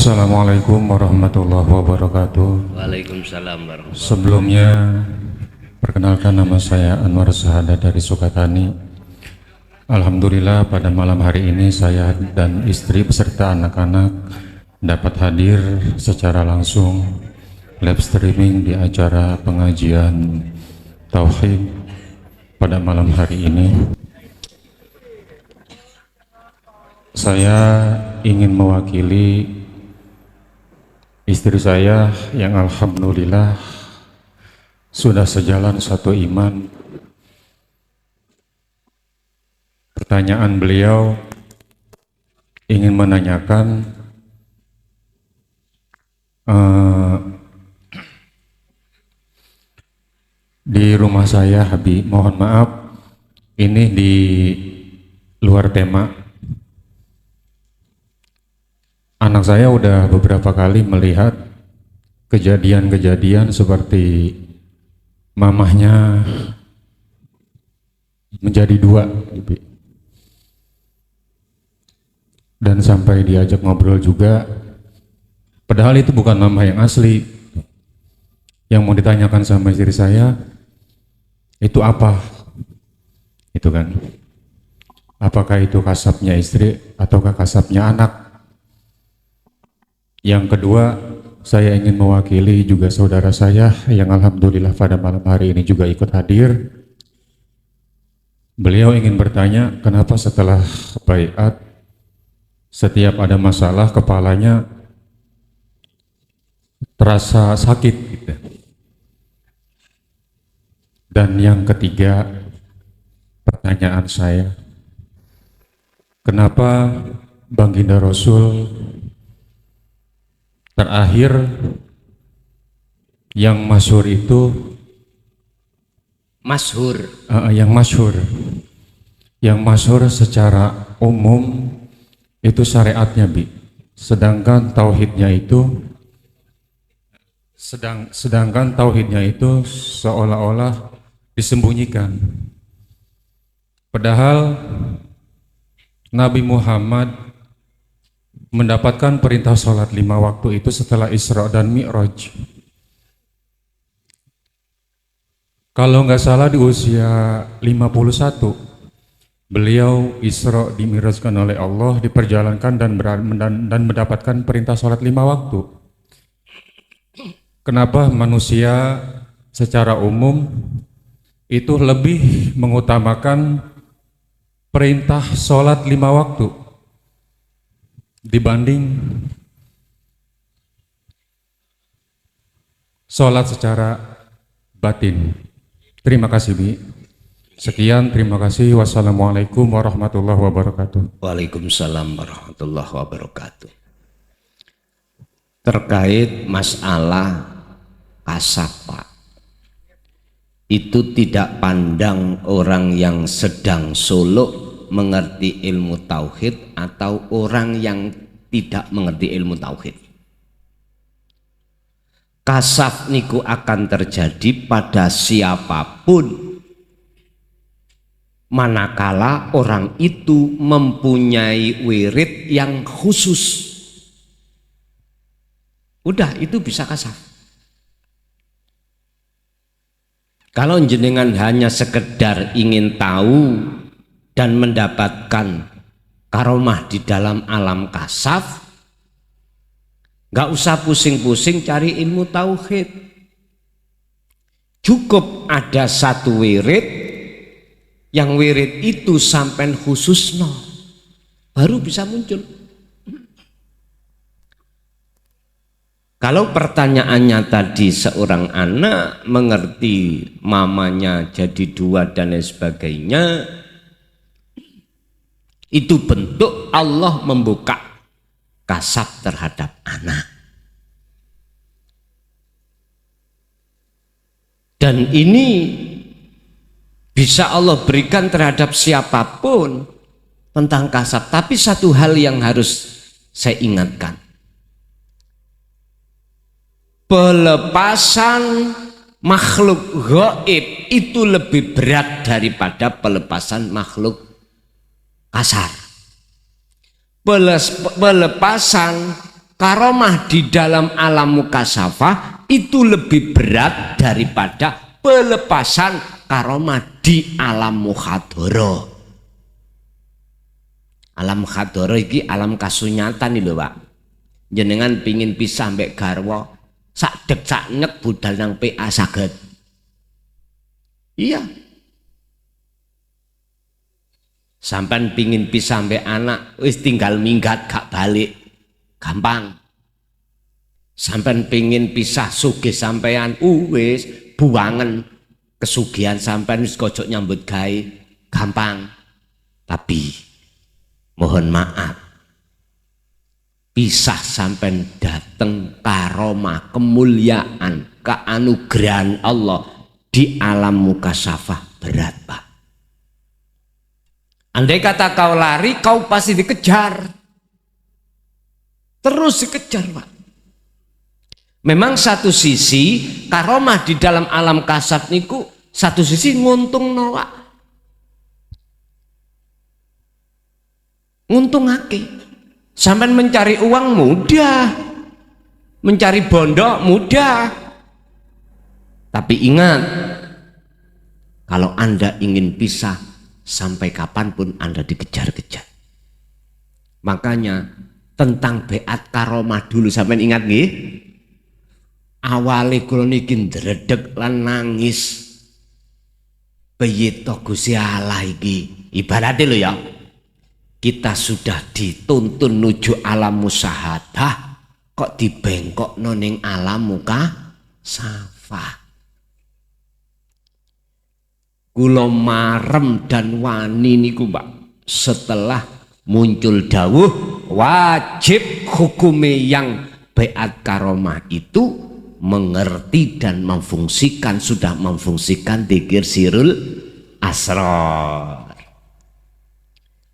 Assalamualaikum warahmatullahi wabarakatuh. Waalaikumsalam warahmatullahi wabarakatuh. Sebelumnya, perkenalkan nama saya Anwar Sahada dari Sukatani. Alhamdulillah pada malam hari ini saya dan istri beserta anak-anak dapat hadir secara langsung live streaming di acara pengajian Tauhid pada malam hari ini. Saya ingin mewakili istri saya yang alhamdulillah sudah sejalan satu iman. Pertanyaan beliau ingin menanyakan di rumah saya, Habib, mohon maaf ini di luar tema. Anak saya udah beberapa kali melihat kejadian-kejadian seperti mamahnya menjadi dua, dan sampai diajak ngobrol juga, padahal itu bukan mamah yang asli. Yang mau ditanyakan sama istri saya, itu apa? Itu kan, apakah itu kasabnya istri ataukah kasabnya anak? Yang kedua, saya ingin mewakili juga saudara saya yang alhamdulillah pada malam hari ini juga ikut hadir. Beliau ingin bertanya, kenapa setelah baiat setiap ada masalah kepalanya terasa sakit gitu. Dan yang ketiga, pertanyaan saya, kenapa Baginda Rasul terakhir yang masyhur itu yang masyhur secara umum itu syariatnya, sedangkan tauhidnya itu seolah-olah disembunyikan, padahal Nabi Muhammad mendapatkan perintah sholat 5 waktu itu setelah Isra dan Mi'raj. Kalau nggak salah di usia 51, beliau Isra dimi'rajkan oleh Allah, diperjalankan dan mendapatkan perintah sholat 5 waktu. Kenapa manusia secara umum itu lebih mengutamakan perintah sholat 5 waktu dibanding sholat secara batin? Terima kasih, Bi. Sekian, terima kasih. Wassalamualaikum warahmatullahi wabarakatuh. Waalaikumsalam warahmatullahi wabarakatuh. Terkait masalah kasab, Pak, itu tidak pandang orang yang sedang suluk mengerti ilmu tauhid atau orang yang tidak mengerti ilmu tauhid. Kasaf niku akan terjadi pada siapapun manakala orang itu mempunyai wirid yang khusus. Udah, itu bisa kasaf. Kalau jenengan hanya sekedar ingin tahu dan mendapatkan karomah di dalam alam kasaf, nggak usah pusing-pusing cari ilmu tauhid. Cukup ada satu wirid, yang wirid itu sampai khusus baru bisa muncul. Kalau pertanyaannya tadi seorang anak mengerti mamanya jadi dua dan lain sebagainya, itu bentuk Allah membuka kasab terhadap anak. Dan ini bisa Allah berikan terhadap siapapun tentang kasab. Tapi satu hal yang harus saya ingatkan, pelepasan makhluk gaib itu lebih berat daripada pelepasan makhluk kasar. Pelepasan karomah di dalam alam mukasyafah itu lebih berat daripada pelepasan karomah di alam mukhadharah. Alam mukhadharah iki alam kasunyatan nih lho Pak. Jenengan pingin pisah mbek garwa, sak dek sak nek budal nang PA saged. Iya. Sampan pingin pisah mbek anak, wis tinggal minggat gak balik. Gampang. Sampan pingin pisah sugih sampean, wis buangen kesugihan sampean wis kocok nyambut gawe. Gampang. Tapi mohon maaf, pisah sampean dateng karomah, kemuliaan, keanugerahan Allah di alam mukasyafah berat Pak. Andai kata kau lari, kau pasti dikejar. Terus dikejar Pak. Memang satu sisi karomah di dalam alam kasat niku satu sisi nguntung nolak. Nguntungake. Sampai mencari uang mudah. Mencari bondo mudah. Tapi ingat, kalau Anda ingin pisah, sampai kapanpun Anda dikejar-kejar. Makanya tentang beat karomah dulu sampean ingat nggih? Awale kula niki ndredeg lan nangis. Piye to Gusti Allah iki? Ibarate lho ya. Kita sudah dituntun nuju alam musyahadah kok dibengkokno ning alam mukasyafah. Kula marem dan wani niku Pak, setelah muncul dawuh wajib hukume yang beat karomah itu mengerti dan memfungsikan, sudah memfungsikan dzikir sirul asrar.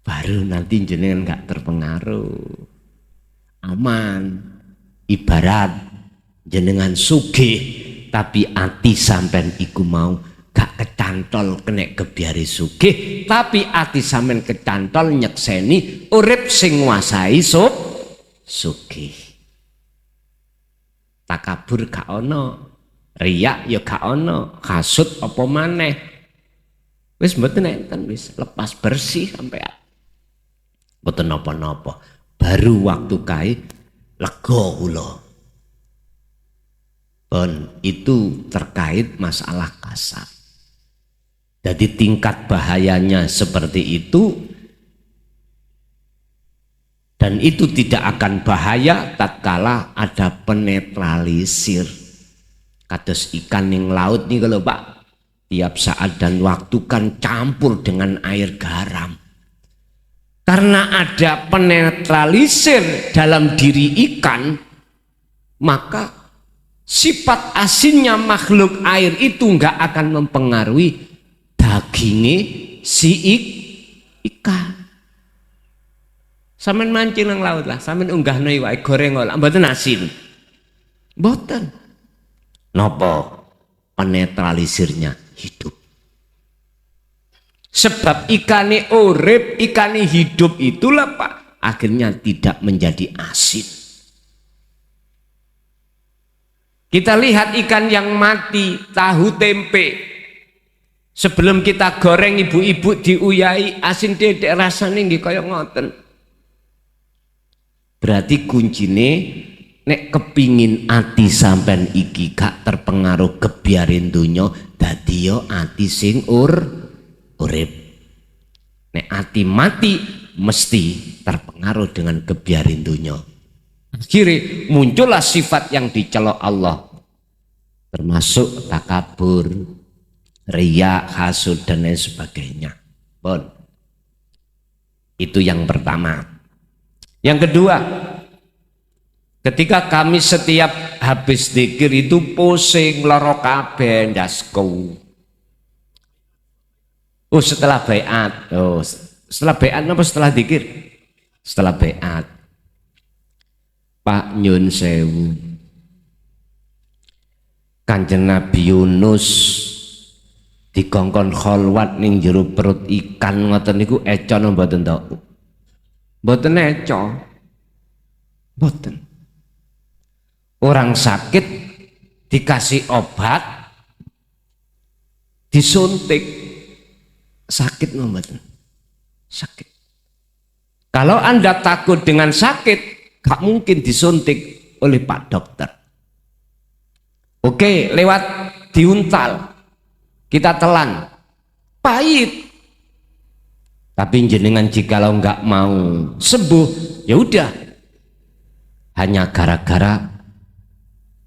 Baru nanti jenengan gak terpengaruh, aman. Ibarat jenengan sugih tapi ati sampean iku mau gak kecantol kena kebiari sugih, tapi ati sampean kecantol nyekseni urip sing nguasai sugih. Takabur gak ono, riyak ya gak ono, hasud apa maneh. Wis mboten enten, wis lepas bersih sampean. Mboten napa-napa. Baru waktu kae lega kula. Pun itu terkait masalah kasar. Jadi tingkat bahayanya seperti itu, dan itu tidak akan bahaya tatkala ada penetralisir. Kados ikan yang laut nih kalau Pak, tiap saat dan waktu kan campur dengan air garam. Karena ada penetralisir dalam diri ikan, maka sifat asinnya makhluk air itu nggak akan mempengaruhi dagingnya si ikan. Sampeyan mancing nang laut lah, sampeyan unggahno iwake goreng olah, mboten asin. Mboten. Napa? Penetralisirnya hidup. Sebab ikane urip, ikane hidup itulah Pak, akhirnya tidak menjadi asin. Kita lihat ikan yang mati, tahu tempe. Sebelum kita goreng ibu-ibu diuyai asin dedek rasane nggih kaya ngoten. Berarti kuncine nek kepingin ati sampean iki gak terpengaruh kebiarin donya, dadi yo ati sing urip. Nek ati mati mesti terpengaruh dengan kebiarin donya. Akhirnya muncullah sifat yang dicelok Allah, termasuk takabur, riya, hasud dan lain sebagainya. Bon. Itu yang pertama. Yang kedua, ketika kami setiap habis dzikir itu pusing, lara kabeh, ndasku. Oh setelah baiat, setelah baiat apa setelah dzikir? Setelah baiat. Pak nyun sewu. Kanjeng Nabi Yunus dikongkon kholwat ning jero perut ikan ngoten niku eco napa mboten to? Mboten eco. Mboten. orang sakit dikasih obat, disuntik, sakit mboten? Sakit. Kalau Anda takut dengan sakit, gak mungkin disuntik oleh Pak Dokter. Oke, lewat diuntal, kita telan, pahit. Tapi jenengan jikalau nggak mau sembuh, ya udah. Hanya gara-gara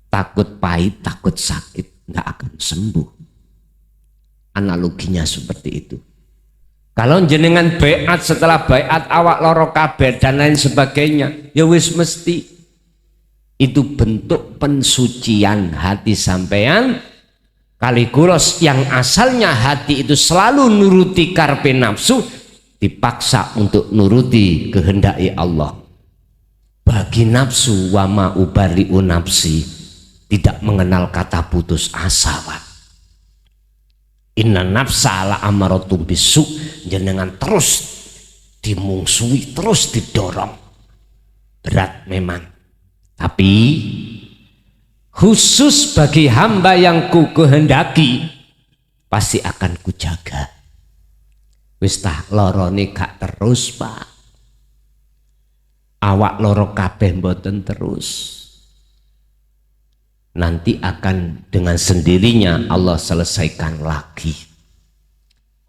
takut pahit, takut sakit, nggak akan sembuh. Analoginya seperti itu. Kalau jenengan baiat, setelah baiat awak loro kabeh dan lain sebagainya, ya wis mesti itu bentuk pensucian hati sampean. Kalikulos yang asalnya hati itu selalu nuruti karpe nafsu, dipaksa untuk nuruti kehendak Allah. Bagi nafsu, wama ubari'u nafsi, tidak mengenal kata putus asa, Pak. Inna nafsa la amaratum bisu, jenengan terus dimungsuhi, terus didorong. Berat memang, tapi khusus bagi hamba yang ku kehendaki, pasti akan kujaga. Wis tah lorone gak terus, Pak. Awak loro kabeh mboten terus. Nanti akan dengan sendirinya Allah selesaikan lagi.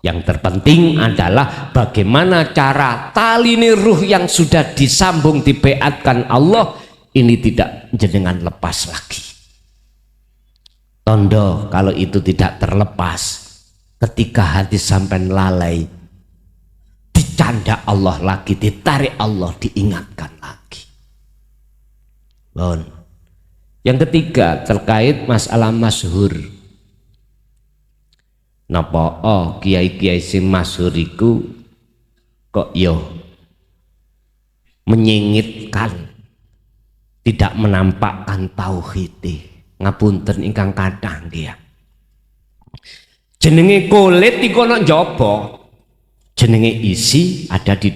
Yang terpenting adalah bagaimana cara tali ruh yang sudah disambung dibeatkan Allah ini tidak jenengan lepas lagi. Tondo kalau itu tidak terlepas, ketika hati sampai lalai, dicanda Allah lagi, ditarik Allah, diingatkan lagi. Bon. Yang ketiga terkait masalah masyhur. Napa kiai-kiai sing masyhur iku kok yo menyingitkan, tidak menampakkan tauhid. Ngapunten ingkang kathah nggih. Jenenge kulit iku ana njaba, jenenge isi ada di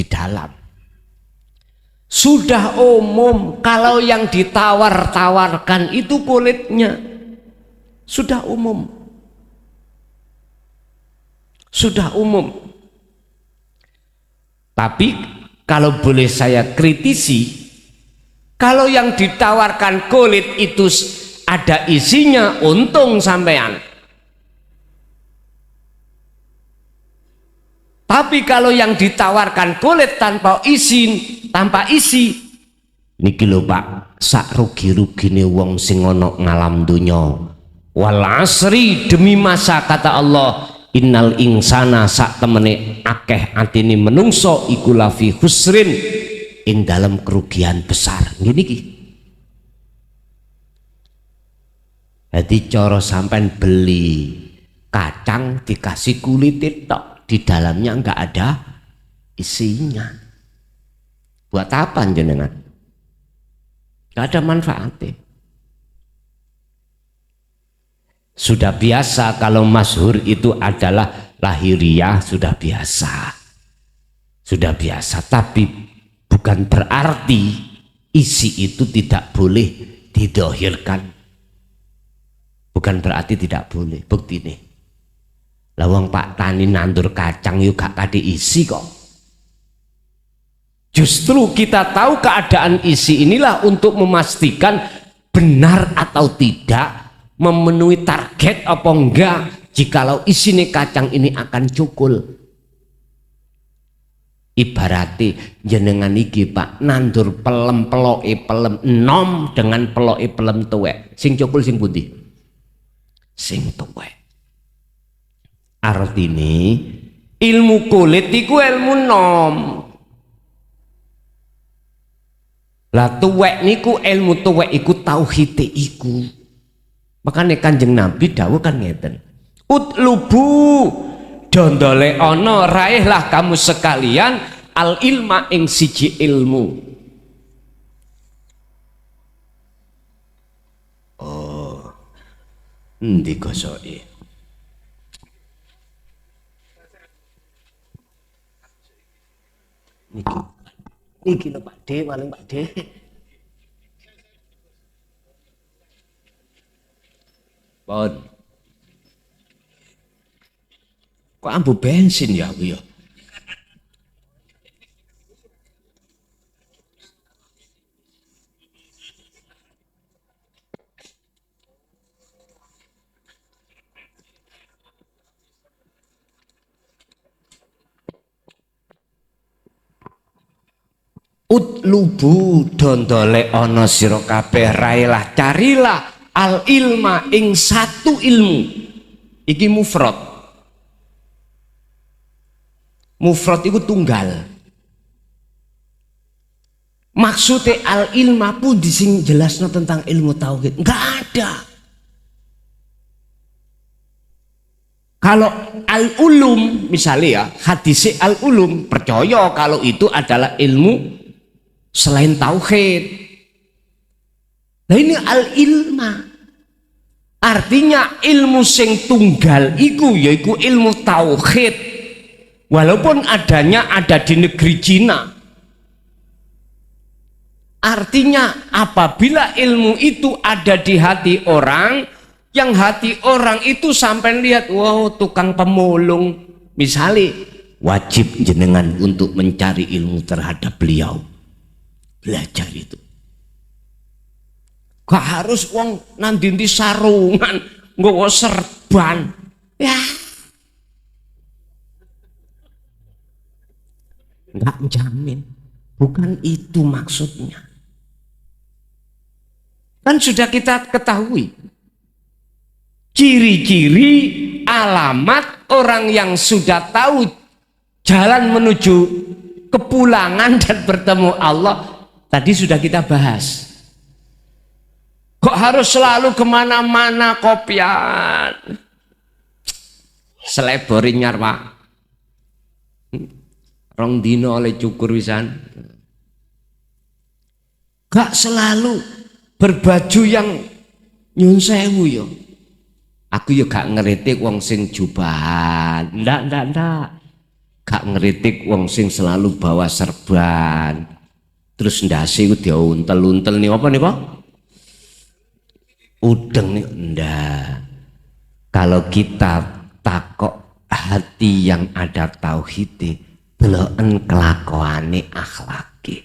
dalam. Sudah umum kalau yang ditawar-tawarkan itu kulitnya. Sudah umum. Sudah umum. Tapi kalau boleh saya kritisi, kalau yang ditawarkan kulit itu ada isinya, untung sampean. Tapi kalau yang ditawarkan kulit tanpa isi, niki lho Pak, sak rugi-rugine wong sing ana ngalam donya. Wal asri, demi masa kata Allah, innal insana sak temene akeh atine menungso iku lafi husrin, ing dalam kerugian besar. Ngene iki. Jadi cara sampean beli kacang dikasih kulit tok, di dalamnya enggak ada isinya. Buat apa jenengan? Enggak ada manfaatnya. Sudah biasa kalau masyhur itu adalah lahiriah, sudah biasa. Sudah biasa, tapi bukan berarti isi itu tidak boleh didohirkan. Bukan berarti tidak boleh. Bukti nih. Lawang Pak Tani nandur kacang yuk gak kade isi kok. Justru kita tahu keadaan isi inilah untuk memastikan benar atau tidak, memenuhi target apa enggak, jikalau isine kacang ini akan cukul. Ibarati jenengan iki Pak nandur pelem peloke pelem enom dengan peloke pelem tuwek, sing cukul sing pundi? Sing tuwek. Artine ilmu kulit iku ilmu nom. Lah tuwek niku ilmu tuwek iku tauhid iku. Makanya Kanjeng Nabi dawuh kan ngeten. Utlubu dondole ana raihlah kamu sekalian al ilma ing siji ilmu. Oh. Endi gosoke? Niki lho Pak D, paling Pak D. Pun. Kok ambu bensin ya aku ya? Utlubu dondole ana sira kabeh railah carilah al ilma ing satu ilmu. Iki mufrad. Mufrad iku tunggal. Maksudnya al ilma pun dising jelasno tentang ilmu tauhid. Enggak ada. Kalau al ulum misalnya ya hadis al ulum percaya kalau itu adalah ilmu selain tauhid. Nah ini al ilma. Artinya ilmu sing tunggal iku yaiku ilmu tauhid. Walaupun adanya ada di negeri Cina. Artinya apabila ilmu itu ada di hati orang, yang hati orang itu sampai lihat, wow tukang pemulung. Misalnya wajib jenengan untuk mencari ilmu terhadap beliau. Belajar itu. Gak harus wong nandinti sarungan, nggawa serban. Ya. Enggak jamin. Bukan itu maksudnya. Kan sudah kita ketahui. Ciri-ciri alamat orang yang sudah tahu jalan menuju kepulangan dan bertemu Allah. Tadi sudah kita bahas. Kok harus selalu kemana-mana kopian? Seleborin nyarwa. Rong dino oleh cukur wisan. Gak selalu berbaju yang nyun sewu yo. Aku yo gak ngeritik wong sing jubahan. Ndak. Gak ngeritik wong sing selalu bawa serban. Terus ndase ku diuntel-untel nih apa nih Pak? Udeng nih ndak. Kalau kita takok hati yang ada tauhid, deloken kelakuane akhlaki.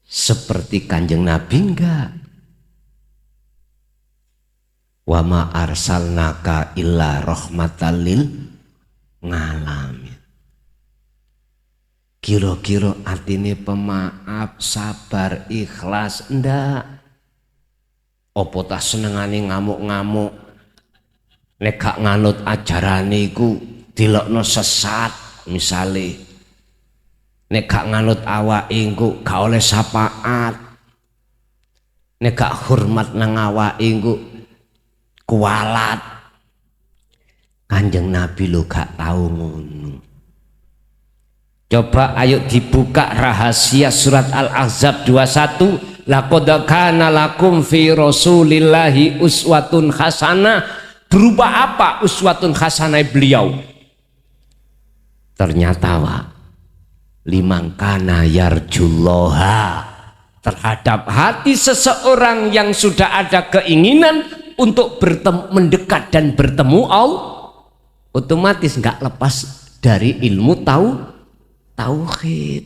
Seperti Kanjeng Nabi enggak? Wa ma arsalnaka illa rahmatan lil ngalamin. Kira-kira artine pemaaf, sabar, ikhlas ndak? Apa ta senengane ngamuk-ngamuk? Nek gak nganut ajarane iku dilokno sesat misale. Nek gak nganut awake engko gak oleh syafaat. Nek gak hormat nang awake engko kualat. Kanjeng Nabi lo gak tahu ngono. Coba ayo dibuka rahasia surat Al-Ahzab 21. Laqad kana lakum fi Rasulillahi uswatun hasanah. Berubah apa uswatun hasanah beliau? Ternyata wa liman kana yarjullaha, terhadap hati seseorang yang sudah ada keinginan untuk mendekat dan bertemu Allah, otomatis nggak lepas dari ilmu tauhid.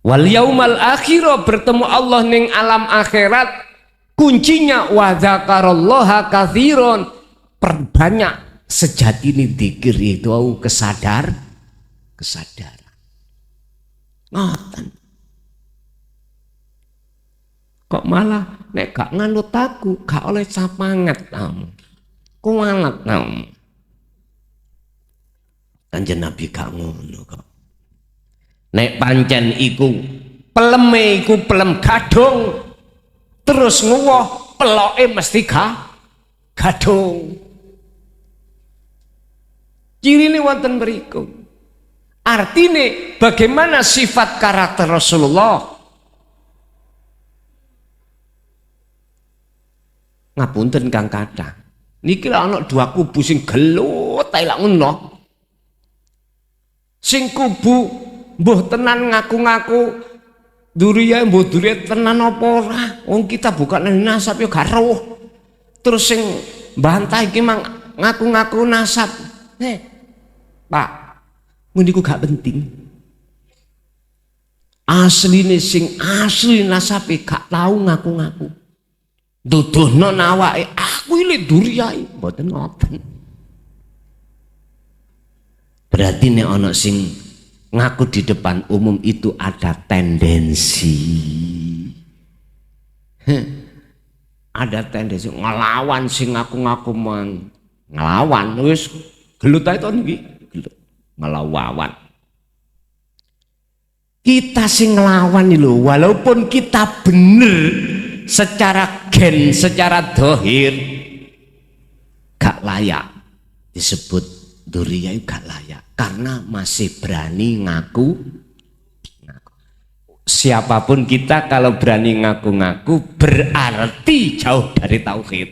Wal yaumal akhirah, bertemu Allah ning alam akhirat, kuncinya wa dzakarallaha katsiron, perbanyak sejati ini dzikir itu kesadaran. Ngoten. Kok malah nek gak nganut aku gak oleh sapangat kamu. Kualat kamu. Kanjeng Nabi gak ngono kok. Nek pancen iku peleme iku pelem gadung, terus nguwoh peloke mesti gadung. Cirine wonten mriku. Artine bagaimana sifat karakter Rasulullah? Ngapunten Kang Kathah. Niki lak ana dua kubu sing gelut ae lak ngono. Sing kubu mbuh tenan ngaku-ngaku Duriya mbok duriya tenan apa ora? Wong kita bukan nasab ya gak roh. Terus sing mbantah iki mang ngaku-ngaku nasab. Pak, ngono iku gak penting. Asline sing asli nasabe gak tau ngaku-ngaku. Duduhno awake aku iki duriyai, mboten ngoten. Berarti nek ana sing ngaku di depan umum itu ada tendensi. Ada tendensi ngelawan sing ngaku-ngaku ngelawan wis gelut ae to niki, gelut ngelawan. Kita sing ngelawan lho, walaupun kita bener secara gen, secara dohir gak layak disebut duriya, gak layak karena masih berani ngaku. Siapapun kita kalau berani ngaku-ngaku berarti jauh dari tauhid.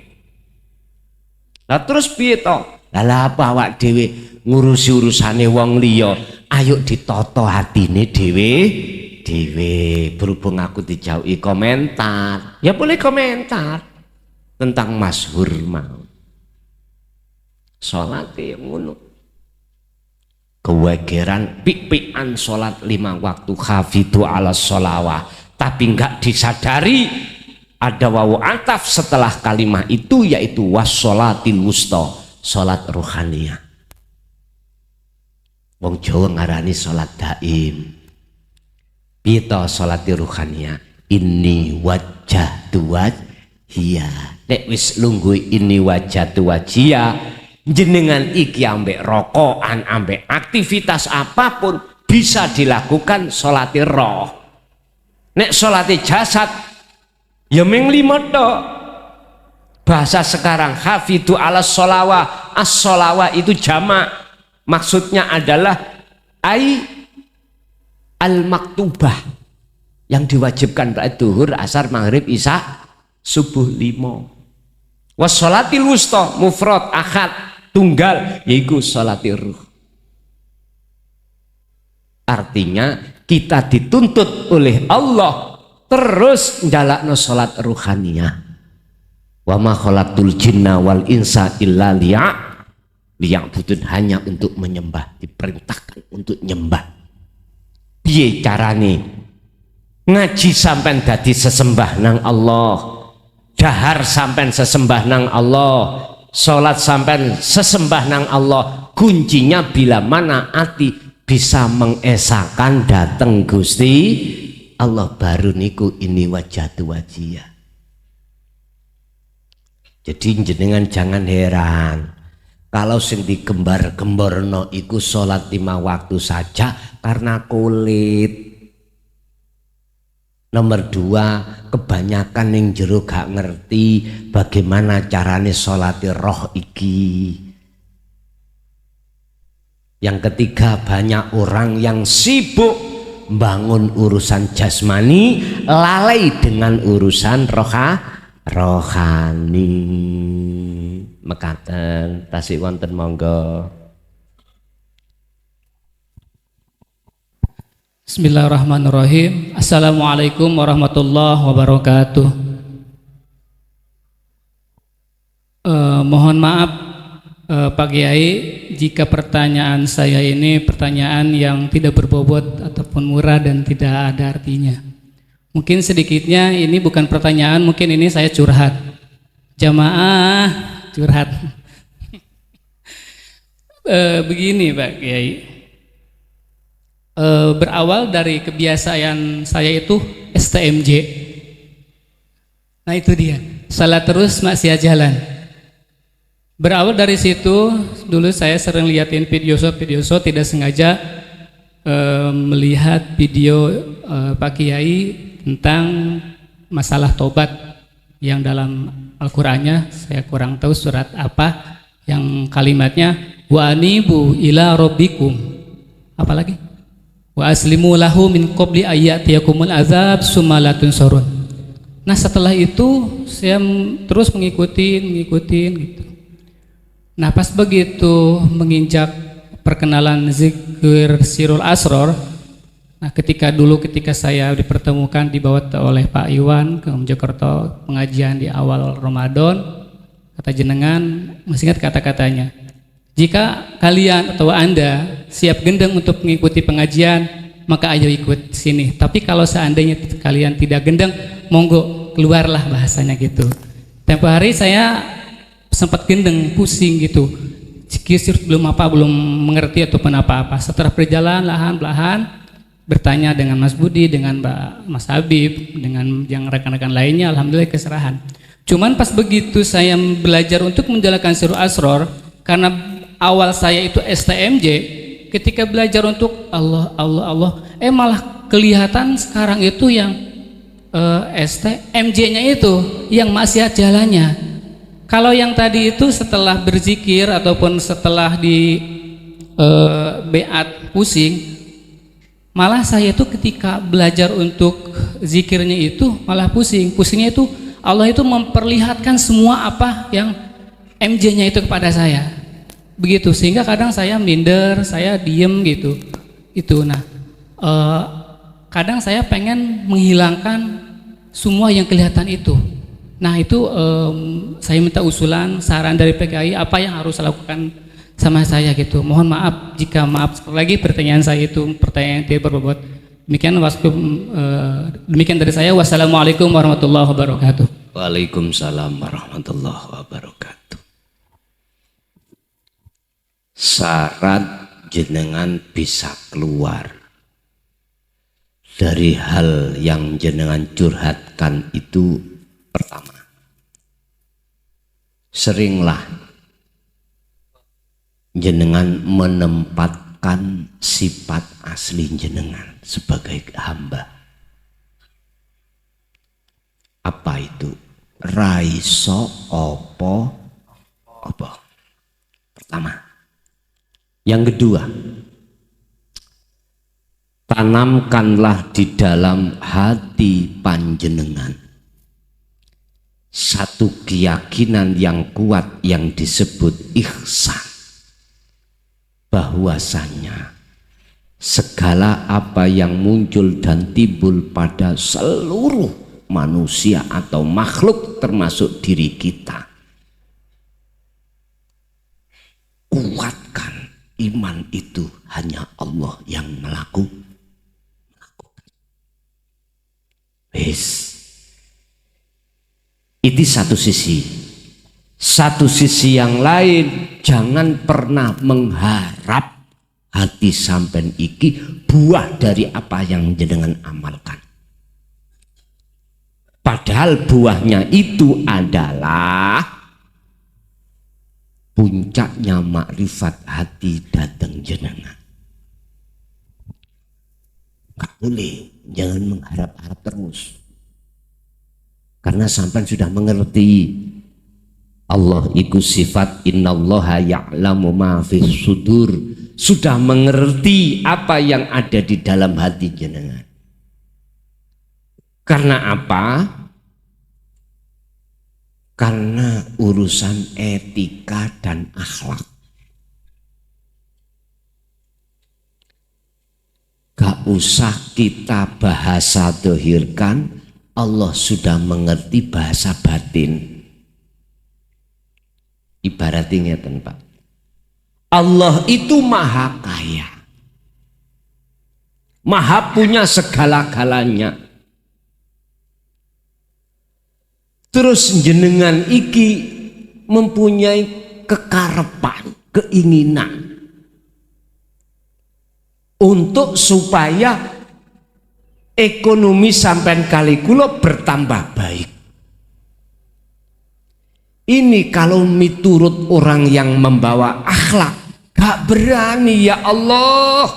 Lah terus piye to? Lah apa awak dhewe ngurusi urusane wong liya, ayo ditata hatine dhewe. Berhubung aku dijauhi komentar, ya boleh komentar tentang masyhur mau. Salat yang ngono. Kewageran pik-pikan salat 5 waktu hafidu ala sholawah, tapi enggak disadari ada wawu ataf setelah kalimah itu, yaitu wassolatil wusta, salat rohaniyah. Wong Jawa ngarani salat daim. Piye to salate rohaniyah? Inni wajjahtu wajhiya. Nek wis lungguh ini wajjahtu wajhiya, jenengan iki ambek rokokan, ambek aktivitas apapun bisa dilakukan salate roh. Nek salate jasad ya mung 5 tok. Bahasa sekarang hafidu ala sholawah, as-sholawah itu jamak, maksudnya adalah al-maktubah yang diwajibkan pada duhur, asar, maghrib, isya, subuh 5. Wassolatil wusta mufrad ahad tunggal, yaitu sholatir ruh. Artinya kita dituntut oleh Allah terus njalakno sholat ruhaniyah. Wa ma khalaqtul jinna wal insa illa liya'budun, hanya untuk menyembah, diperintahkan untuk nyembah. Piye carane ngaji sampean dadi sesembah nang Allah, dahar sampean sesembah nang Allah, salat sampean sesembah nang Allah. Kuncinya bila mana ati bisa mengesahkan dateng Gusti Allah, baru niku ini wajhatu wajhiyah. Jadi jenengan jangan heran kalau sing digembar-gemborno iku salat 5 waktu saja karena kulit. Nomor 2, kebanyakan yang jero gak ngerti bagaimana carane salate roh iki. Yang ketiga, banyak orang yang sibuk bangun urusan jasmani, lalai dengan urusan rohani. Mekaten tasih wonten monggo. Bismillahirrahmanirrahim. Assalamualaikum warahmatullahi wabarakatuh. Mohon maaf Pak Kiai jika pertanyaan saya ini pertanyaan yang tidak berbobot ataupun murah dan tidak ada artinya. Mungkin sedikitnya ini bukan pertanyaan, mungkin ini saya curhat. Jamaah curhat. Begini Pak Kiai. Berawal dari kebiasaan saya itu STMJ. Nah itu dia, salah terus maksiat jalan. Berawal dari situ, dulu saya sering liatin video tidak sengaja melihat video Pak Kiai tentang masalah tobat yang dalam Al-Qur'annya saya kurang tahu surat apa yang kalimatnya wa anibu ila rabbikum, apalagi wa aslimu lahu min qabli ayyatiyakumul azab summa la tunsurun. Nah setelah itu saya terus mengikuti gitu. Nah pas begitu menginjak perkenalan zikir Sirul Asror, Nah, ketika saya dipertemukan dibawa oleh Pak Iwan ke Mojokerto pengajian di awal Ramadan, kata jenengan, masih ingat kata-katanya, jika kalian atau Anda siap gendeng untuk mengikuti pengajian, maka ayo ikut sini. Tapi kalau seandainya kalian tidak gendeng, monggo keluarlah, bahasanya gitu. Tempo hari saya sempat gendeng, pusing gitu. Kisir belum mengerti ataupun apa-apa. Setelah berjalan lahan-lahan, bertanya dengan Mas Budi, dengan Mas Habib, dengan yang rekan-rekan lainnya, alhamdulillah keserahan. Cuman pas begitu saya belajar untuk menjalankan Sirul Asror, karena awal saya itu STMJ, ketika belajar untuk Allah, malah kelihatan sekarang itu yang STMJ-nya itu yang maksiat jalannya. Kalau yang tadi itu setelah berzikir ataupun setelah di beat pusing, malah saya itu ketika belajar untuk zikirnya itu malah pusingnya itu Allah itu memperlihatkan semua apa yang MJ-nya itu kepada saya, begitu, sehingga kadang saya minder, saya diem gitu. Nah, kadang saya pengen menghilangkan semua yang kelihatan itu. Nah itu saya minta usulan, saran dari PKI apa yang harus saya lakukan sama saya gitu. Mohon maaf jika sekali lagi pertanyaan saya itu pertanyaan yang tidak berbobot. Demikian dari saya. Wassalamualaikum warahmatullahi wabarakatuh. Waalaikumsalam warahmatullahi wabarakatuh. Syarat jenengan bisa keluar dari hal yang jenengan curhatkan itu, pertama, seringlah jenengan menempatkan sifat asli jenengan sebagai hamba. Apa itu? Raiso opo. Pertama. Yang kedua, tanamkanlah di dalam hati panjenengan satu keyakinan yang kuat yang disebut ihsan, bahwasanya segala apa yang muncul dan timbul pada seluruh manusia atau makhluk termasuk diri kita, kuatkan iman itu hanya Allah yang melakukan. Itu satu sisi. Satu sisi yang lain, jangan pernah mengharap hati sampean iki buah dari apa yang jenengan amalkan. Padahal buahnya itu adalah puncaknya makrifat hati datang jenengan. Gak boleh, jangan mengharap-harap terus. Karena sampean sudah mengerti Allah iku sifat, innallaha ya'lamu ma fis sudur, sudah mengerti apa yang ada di dalam hati jenengan. Karena apa? Karena urusan etika dan akhlak. Gak usah kita bahasa dohirkan, Allah sudah mengerti bahasa batin. Ibaratnya Pak, Allah itu maha kaya, maha punya segala-galanya. Terus jenengan iki mempunyai kekarepan, keinginan untuk supaya ekonomi sampean kali kula bertambah baik. Ini kalau miturut orang yang membawa akhlak, gak berani, ya Allah.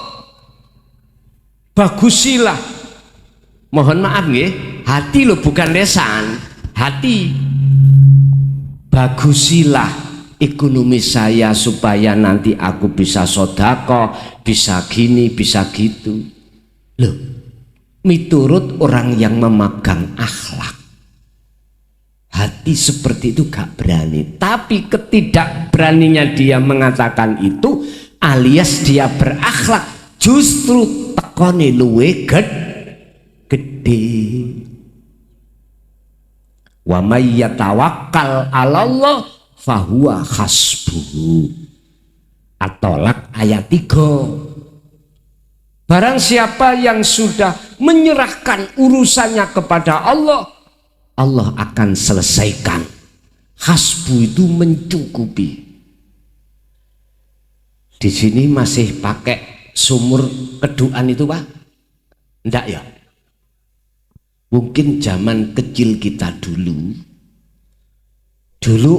Bagusilah. Mohon maaf nggih, hati lo bukan lesan, hati. Bagusilah ekonomi saya supaya nanti aku bisa sodako, bisa gini, bisa gitu. Loh, miturut orang yang memegang akhlak. Hati seperti itu gak berani, tapi ketidakberaninya dia mengatakan itu alias dia berakhlak, justru lakone luwe gede. Wa may yatawakkal 'alallah fahuwa hasbuhu. At-Tolak ayat 3. Barang siapa yang sudah menyerahkan urusannya kepada Allah, Allah akan selesaikan. Hasbu itu mencukupi. Di sini masih pakai sumur keduan itu, Pak? Enggak ya? Mungkin zaman kecil kita dulu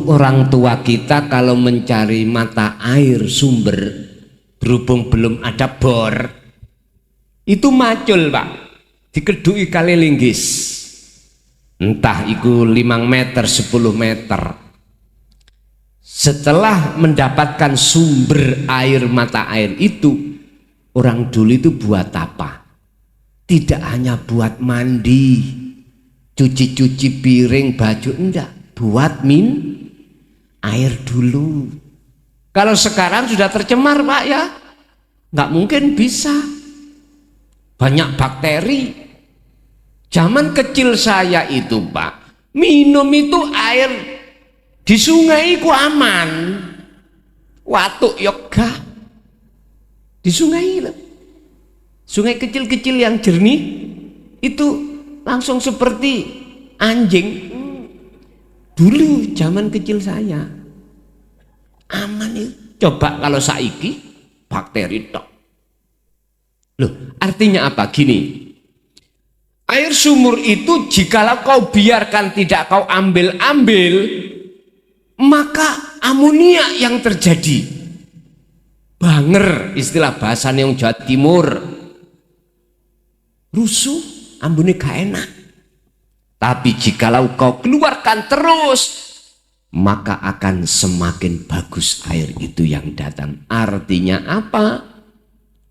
orang tua kita kalau mencari mata air sumber, berhubung belum ada bor, itu macul, Pak, dikedui kali linggis, entah itu 5 meter 10 meter. Setelah mendapatkan sumber air mata air itu, orang dulu itu buat apa? Tidak hanya buat mandi, cuci-cuci piring, baju, enggak, buat air dulu. Kalau sekarang sudah tercemar, Pak, ya nggak mungkin bisa, banyak bakteri. Zaman kecil saya itu, Pak, minum itu air di sungai itu aman, watuk yoga di sungai loh. Sungai kecil-kecil yang jernih itu langsung seperti anjing. Dulu zaman kecil saya aman itu. Coba kalau saiki bakteri tok. Loh, artinya apa? Gini, air sumur itu jikalau kau biarkan tidak kau ambil-ambil, maka amonia yang terjadi. Banger istilah bahasanya yang Jawa Timur. Rusuh, ambune gak enak. Tapi jikalau kau keluarkan terus, maka akan semakin bagus air itu yang datang. Artinya apa?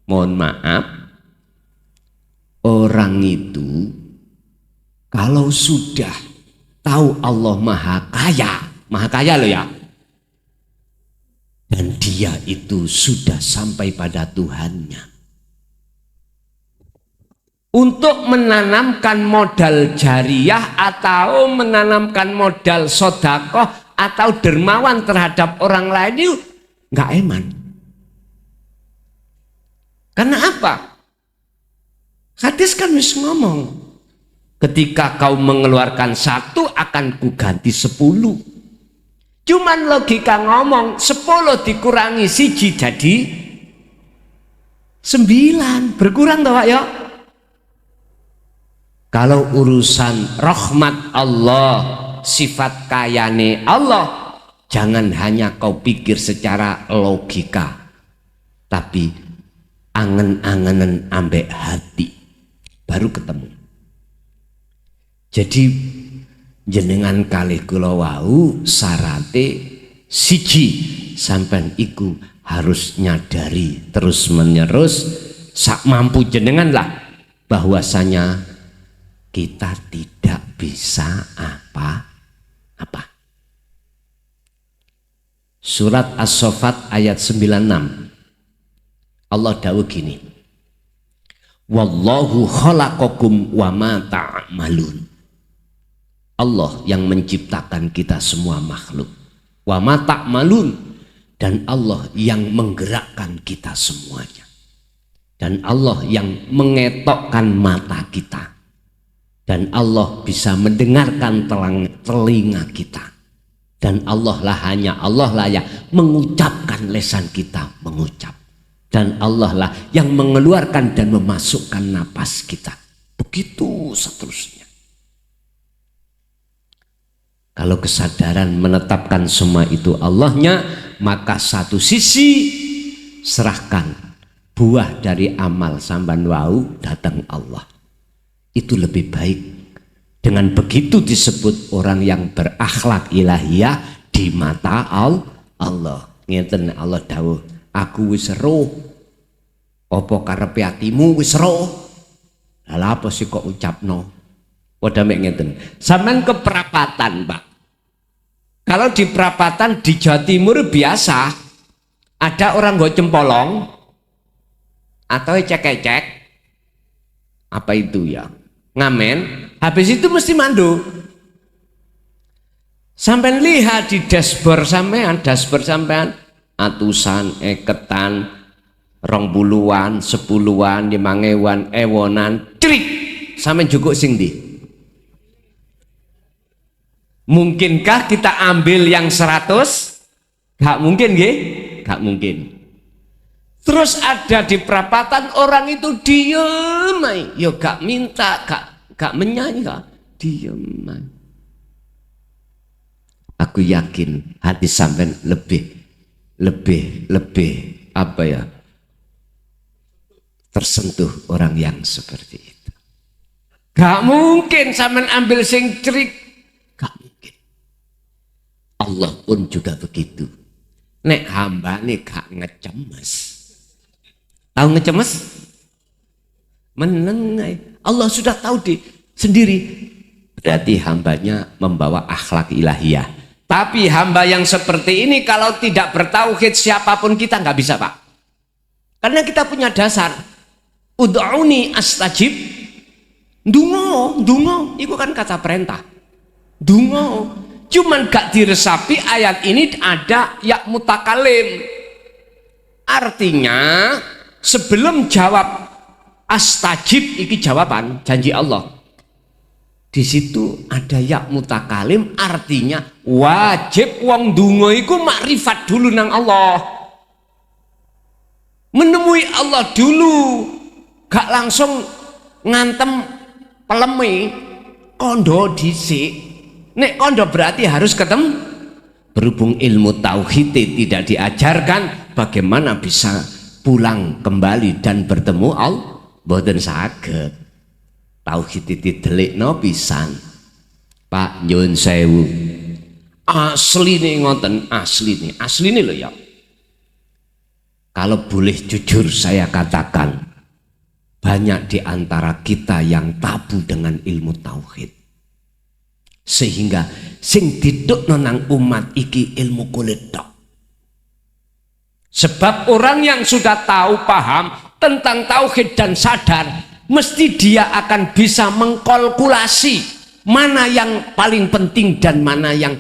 Mohon maaf, orang itu kalau sudah tahu Allah maha kaya loh ya, dan dia itu sudah sampai pada Tuhannya, untuk menanamkan modal jariah atau menanamkan modal sodakoh atau dermawan terhadap orang lain itu nggak eman. Karena apa? Hadis kan wis ngomong, ketika kau mengeluarkan 1 akan kuganti 10. Cuman logika ngomong 10 dikurangi 1 jadi 9, berkurang toh Pak ya? Kalau urusan rahmat Allah, sifat kayane Allah, jangan hanya kau pikir secara logika, tapi angen-angenen ambek hati, baru ketemu. Jadi jenengan kalih kula wau sarate 1, sampean iku harus nyadari terus menerus sak mampu jenengan lah bahwasanya kita tidak bisa apa-apa. Surat As-Saffat ayat 96. Allah dawuh gini. Wallahu khalaqakum wa ma ta'malun. Allah yang menciptakan kita semua makhluk. Wa ma ta'malun, dan Allah yang menggerakkan kita semuanya. Dan Allah yang mengetokkan mata kita. Dan Allah bisa mendengarkan telinga kita. Dan Allah lah yang mengucapkan lisan kita mengucap. Dan Allah lah yang mengeluarkan dan memasukkan napas kita. Begitu seterusnya. Kalau kesadaran menetapkan semua itu Allahnya, maka satu sisi serahkan buah dari amal samban wau datang Allah. Itu lebih baik. Dengan begitu disebut orang yang berakhlak ilahiyah di mata Allah. Ngeten Allah dawuh, aku wis roh. Apa karepe atimu wis roh. Lah apa sih kok ucapno? Padha mek ngeten. Sampeyan ke perapatan, Pak. Kalau di perapatan di Jawa Timur biasa ada orang nggo cempolong atau ecek-ecek, Apa itu ya? Ngamen, habis itu mesti mandu. Sampai lihat di dashboard sampean atusan, eketan, 20-an, 10-an, 5.000-an, ewonan, trik, sampai cukup sing di. Mungkinkah kita ambil yang 100? Gak mungkin, nggih? Gak mungkin. Terus ada di perapatan orang itu diem, yo gak minta, gak menyanyi, gak diem. Aku yakin hati sampean lebih apa ya? Tersentuh orang yang seperti itu. Gak mungkin sampean ambil sing cerik, gak mungkin. Allah pun juga begitu. Nek hamba nih gak ngecemes. Tahu ngecemes? Menengai. Allah sudah tahu sendiri. Berarti hambanya membawa akhlak ilahiyah. Tapi hamba yang seperti ini kalau tidak bertauhid siapapun kita nggak bisa, Pak. Karena kita punya dasar. Ud'uni astajib. Dungo, itu kan kata perintah. Dungo. Cuman gak diresapi ayat ini ada ya mutakalim. Artinya sebelum jawab astajib, iki jawaban janji Allah. Di situ ada ya mutakalim, artinya wajib wong dungo iku makrifat dulu nang Allah. Menemui Allah dulu, gak langsung ngantem pelemi kondo dhisik. Nek kondo berarti harus ketemu. Berhubung ilmu tauhid tidak diajarkan, bagaimana bisa pulang kembali dan bertemu Allah? Mboten saged. Tauhid didelikno pisan. Pak nyuwun sewu. Asline ngoten, asline lho ya. Kalau boleh jujur saya katakan, banyak di antara kita yang tabu dengan ilmu tauhid. Sehingga sing didukno nang umat iki ilmu kulit tok. Sebab orang yang sudah tahu paham tentang tauhid dan sadar, mesti dia akan bisa mengkalkulasi mana yang paling penting dan mana yang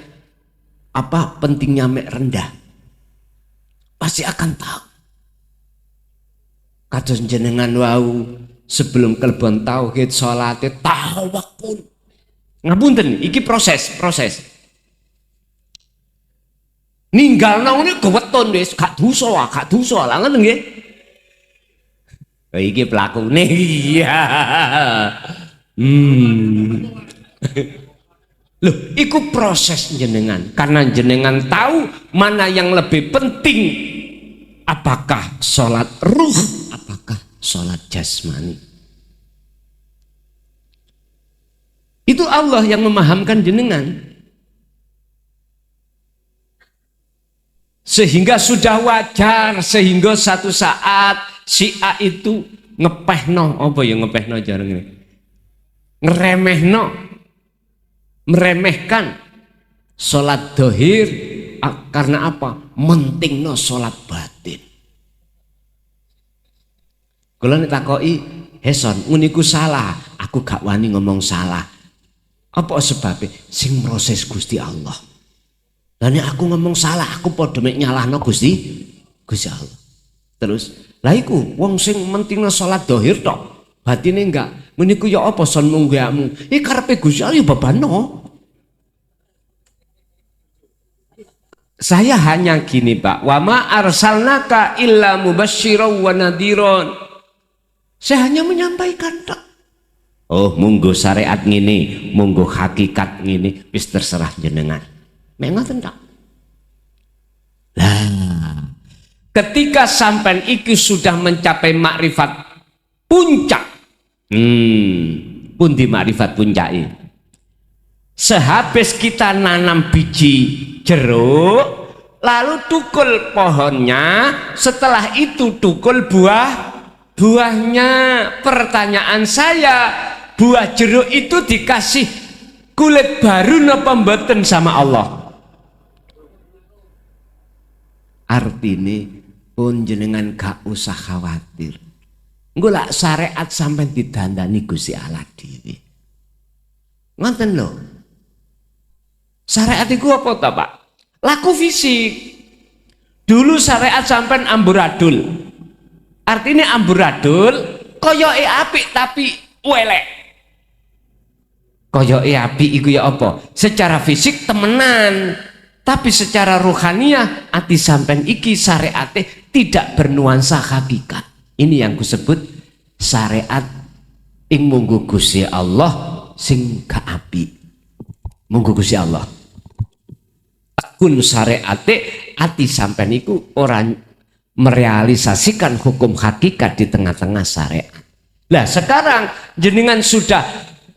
pentingnya rendah. Pasti akan tahu. Kados jenengan wau sebelum kelebon tauhid salate tawakul. Ngapunten, iki proses. Ninggalno ngene geweton wis gak dosa lah ngoten nggih. Iki pelakune iya. Loh, iku proses jenengan. Karena jenengan tahu mana yang lebih penting. Apakah sholat ruh, apakah sholat jasmani. Itu Allah yang memahamkan jenengan. Sehingga sudah wajar, sehingga satu saat si A itu ngepehno, apa ya ngepehno jarang ini, ngeremehno, meremehkan sholat dohir karena apa? Mentingno sholat batin. Kalau ditakoi, Heson, uniku salah, aku gak wani ngomong salah. Apa sebabnya? Sing proses Gusti Allah. Dan aku ngomong salah, aku podo mek nyalahno Gusti Allah. Terus, lah iku wong sing mentingna salat dohir tok, batine enggak. Meniku ya apa son munggamu? Iki karepe Gusti Allah ya babano. Saya hanya gini, Pak. Wa ma arsalnaka illa mubasysyiran wa nadhiran. Saya hanya menyampaikan tok. Oh, munggo syariat ngene, munggo hakikat ngene, wis terserah jenengan. Mek ngoten tok. Lah, ketika sampean iki sudah mencapai makrifat puncak, pundi makrifat puncake? Sehabis kita nanam biji jeruk, lalu tukul pohonnya, setelah itu tukul buahnya. Pertanyaan saya, buah jeruk itu dikasih kulit baru napa mboten sama Allah? Artine pun jenengan gak usah khawatir. Engko lak syariat sampean didandani Gusti Allah dhewe. Ngoten lho. Syariat iku apa ta, Pak? Laku fisik. Dulu syariat sampean amburadul. Artinya amburadul koyoke apik tapi elek. Koyoke apik iku ya apa? Secara fisik temenan, tapi secara rohaniah ati sampean iki syariate tidak bernuansa hakikat. Ini yang kusebut syariat ing munggu Gusti Allah sing gak apik. Munggu Gusti Allah. Kun syariate ati sampean iku ora merealisasikan hukum hakikat di tengah-tengah syariat. Lah sekarang jenengan sudah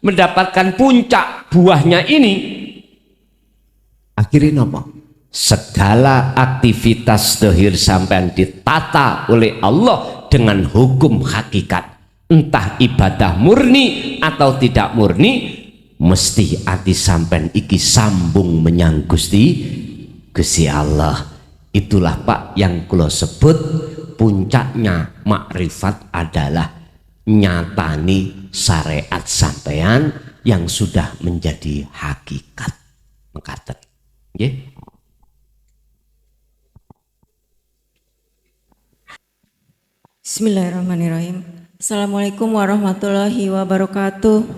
mendapatkan puncak buahnya ini, akhirnya apa? Segala aktivitas zahir sampean ditata oleh Allah dengan hukum hakikat, entah ibadah murni atau tidak murni, mesti ati sampean iki sambung menyang Gusti Allah. Itulah Pak yang kula sebut puncaknya makrifat adalah nyatani syariat sampean yang sudah menjadi hakikat. Mekaten. Nggih. Bismillahirrahmanirrahim. Assalamualaikum warahmatullahi wabarakatuh.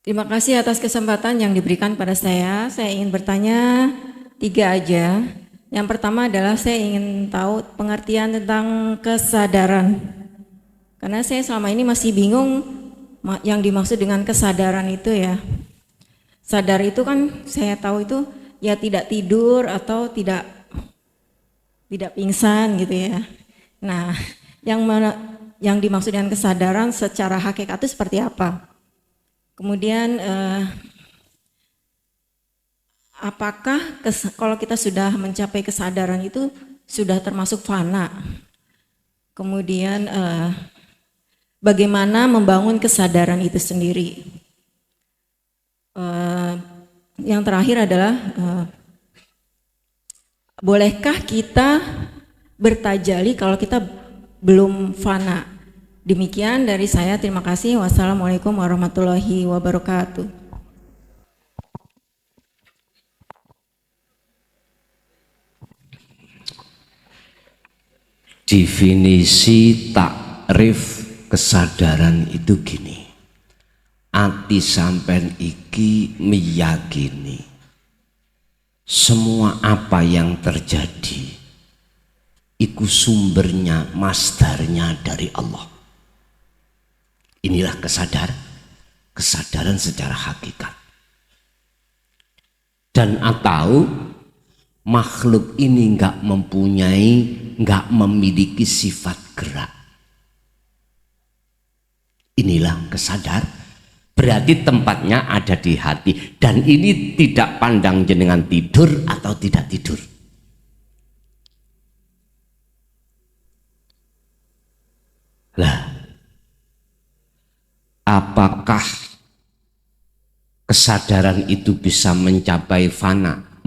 Terima kasih atas kesempatan yang diberikan pada saya. Saya ingin bertanya 3 aja. Yang pertama adalah saya ingin tahu pengertian tentang kesadaran. Karena saya selama ini masih bingung yang dimaksud dengan kesadaran itu ya. Sadar itu kan saya tahu itu ya tidak tidur atau tidak pingsan gitu ya. Nah, yang dimaksud dengan kesadaran secara hakikat itu seperti apa? Kemudian apakah kalau kita sudah mencapai kesadaran itu sudah termasuk fana? Kemudian bagaimana membangun kesadaran itu sendiri? Yang terakhir adalah bolehkah kita bertajali kalau kita belum fana? Demikian dari saya, terima kasih. Wassalamualaikum warahmatullahi wabarakatuh. Definisi takrif kesadaran itu gini. Ati sampean iki meyakini semua apa yang terjadi iku sumbernya, masdarnya dari Allah. Inilah kesadaran secara hakikat. Dan atau makhluk ini enggak memiliki sifat gerak. Inilah berarti tempatnya ada di hati. Dan ini tidak pandang jenengan tidur atau tidak tidur. Lah, apakah kesadaran itu bisa mencapai fana?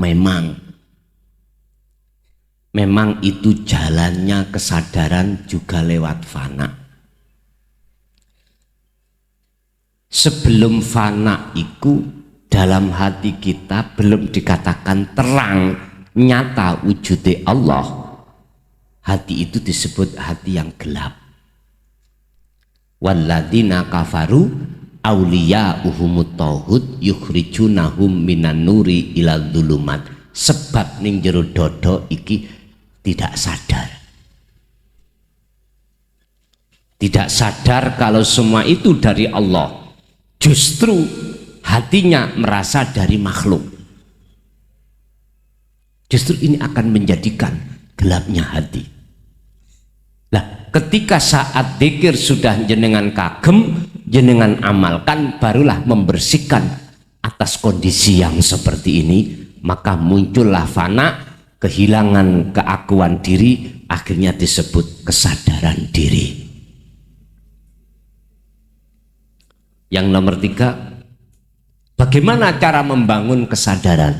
Memang itu jalannya kesadaran juga lewat fana. Sebelum fana itu dalam hati kita belum dikatakan terang nyata wujudnya Allah. Hati itu disebut hati yang gelap. Walladzina kafaru awliya'uhumut tauhid yukhrijunahum minan nuri ilal dhulumat. Sebab ning jero dodo iki tidak sadar kalau semua itu dari Allah. Justru hatinya merasa dari makhluk. Justru ini akan menjadikan gelapnya hati. Nah, ketika saat dzikir sudah jenengan kagem, jenengan amalkan, barulah membersihkan atas kondisi yang seperti ini, maka muncullah fana, kehilangan keakuan diri, akhirnya disebut kesadaran diri. Yang nomor 3, bagaimana cara membangun kesadaran?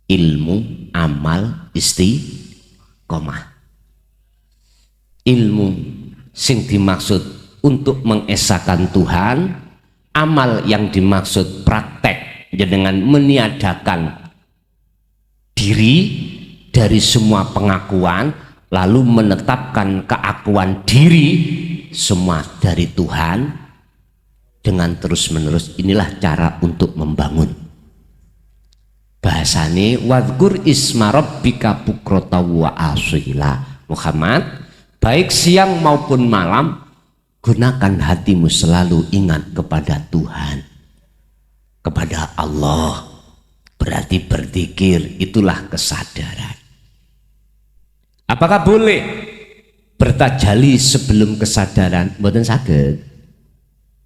Ilmu, amal, istiqomah. ilmu sing dimaksud untuk mengesahkan Tuhan, amal yang dimaksud praktek dengan meniadakan diri dari semua pengakuan, lalu menetapkan keakuan diri semua dari Tuhan dengan terus-menerus. Inilah cara untuk membangun. Bahasane wadhkur isma rabbika bukrata wa asila. Muhammad, baik siang maupun malam, gunakan hatimu selalu ingat kepada Tuhan, kepada Allah. Berarti berzikir itulah kesadaran. Apakah boleh bertajali sebelum kesadaran? Mboten saged.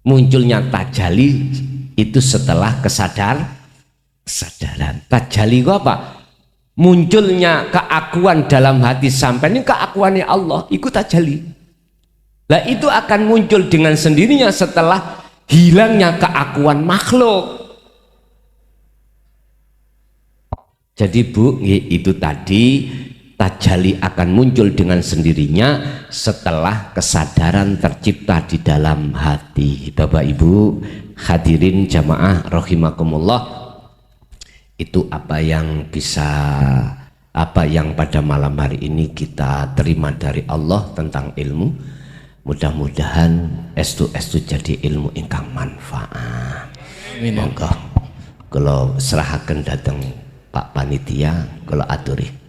Munculnya tajali itu setelah kesadaran. Tajali itu apa? Munculnya keakuan dalam hati sampai ini keakuannya Allah, itu tajali. Nah itu akan muncul dengan sendirinya setelah hilangnya keakuan makhluk. Jadi Bu, itu tadi tajali akan muncul dengan sendirinya setelah kesadaran tercipta di dalam hati. Bapak Ibu hadirin jamaah rahimakumullah, itu apa yang pada malam hari ini kita terima dari Allah tentang ilmu. Mudah-mudahan estu jadi ilmu ingkang manfaat. Monggo kalau serahaken dateng Pak Panitia, kalau aturi.